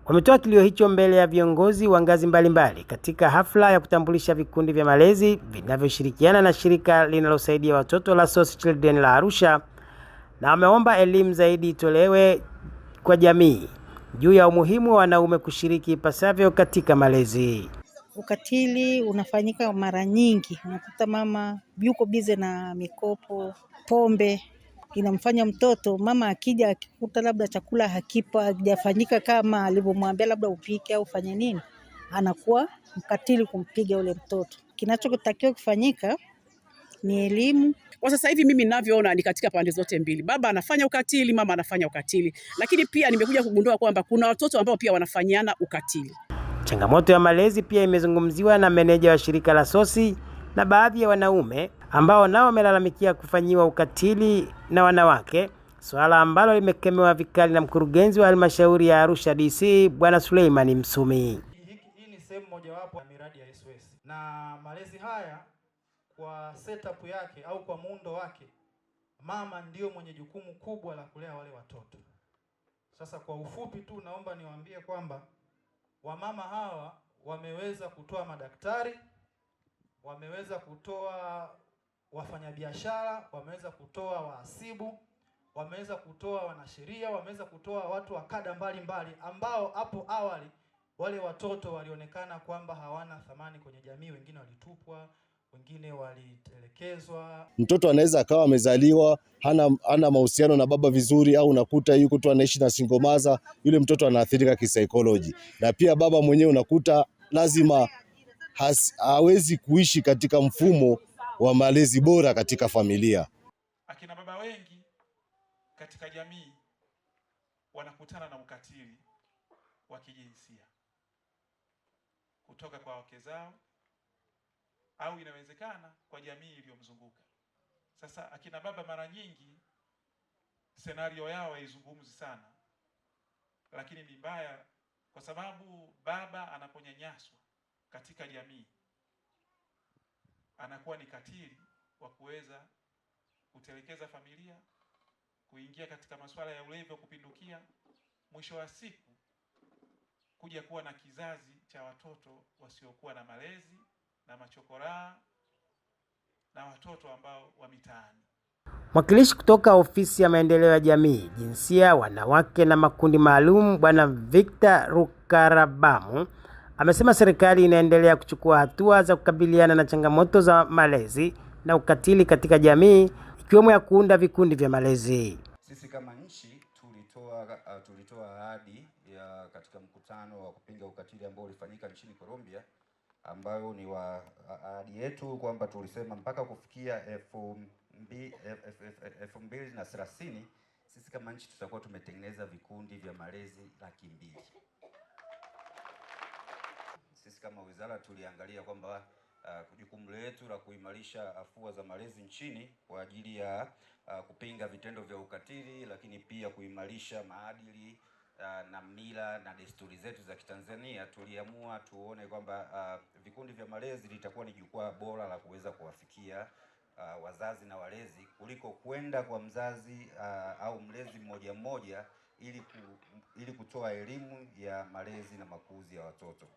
wametoa kilio hicho mbele ya viongozi wa ngazi mbalimbali katika hafla ya kutambulisha vikundi vya malezi vinavyoshirikiana na shirika linalosaidia watoto la SOS Children la Arusha, na wameomba elimu zaidi itolewe kwa jamii juu ya umuhimu wa wanaume kushiriki ipasavyo katika malezi. Ukatili unafanyika mara nyingi, unakuta mama yuko bize na mikopo, pombe, inamfanya mtoto mama akija akikuta labda chakula hakipo, hakijafanyika kama alivyomwambia labda upike au fanye nini, anakuwa mkatili kumpiga ule mtoto. Kinachotakiwa kufanyika ni elimu. Kwa sasa hivi mimi ninavyoona ni katika pande zote mbili. Baba anafanya ukatili, mama anafanya ukatili. Lakini pia nimekuja kugundua kwamba kuna watoto ambao pia wanafanyana ukatili. Changamoto ya malezi pia imezungumziwa na meneja wa shirika la SOS na baadhi ya wanaume ambao nao wamelalamikia kufanyiwa ukatili na wanawake, swala ambalo limekemewa vikali na mkurugenzi wa halmashauri ya Arusha DC Bwana Suleiman Msumi. Hii ni sehemu mojawapo ya miradi ya SOS, na malezi haya kwa setup yake au kwa muundo wake, mama ndio mwenye jukumu kubwa la kulea wale watoto. Sasa kwa ufupi tu naomba niwaambie kwamba wamama hawa wameweza kutoa madaktari, wameweza kutoa wafanyabiashara, wameweza kutoa wahasibu, wameweza kutoa wanasheria, wameweza kutoa watu wa kada mbalimbali ambao hapo awali wale watoto walionekana kwamba hawana thamani kwenye jamii, wengine walitupwa, wengine walitelekezwa. Mtoto anaweza akawa amezaliwa hana mahusiano na baba vizuri, au unakuta yuko tu anaishi na single mother, yule mtoto anaathirika kisaikolojia. Na pia baba mwenyewe unakuta lazima hawezi kuishi katika mfumo wa malezi bora katika familia. Akina baba wengi katika jamii wanakutana na ukatili wa kijinsia kutoka kwa wake zao au inawezekana kwa jamii iliyomzunguka. Sasa akina baba mara nyingi senario yao haizungumzi sana, lakini ni mbaya kwa sababu baba anaponyanyaswa katika jamii anakuwa ni katili wa kuweza kutelekeza familia, kuingia katika masuala ya ulevi wa kupindukia, mwisho wa siku kuja kuwa na kizazi cha watoto wasiokuwa na malezi na machokoraa na watoto ambao wa mitaani. Mwakilishi kutoka ofisi ya maendeleo ya jamii, jinsia, wanawake na makundi maalum, Bwana Victor Rukarabamu amesema serikali inaendelea kuchukua hatua za kukabiliana na changamoto za malezi na ukatili katika jamii, ikiwemo ya kuunda vikundi vya malezi. Sisi kama nchi tulitoa ahadi ya katika mkutano wa kupinga ukatili ambao ulifanyika nchini Colombia, ambayo ni ahadi yetu kwamba tulisema mpaka kufikia 2030 sisi kama nchi tutakuwa tumetengeneza vikundi vya malezi 200,000. Sisi kama wizara tuliangalia kwamba jukumu letu la kuimarisha afua za malezi nchini kwa ajili ya kupinga vitendo vya ukatili, lakini pia kuimarisha maadili na mila na desturi zetu za Kitanzania, tuliamua tuone kwamba vikundi vya malezi litakuwa ni jukwaa bora la kuweza kuwafikia wazazi na walezi kuliko kwenda kwa mzazi au mlezi mmoja mmoja ili kutoa elimu ya malezi na makuzi ya watoto.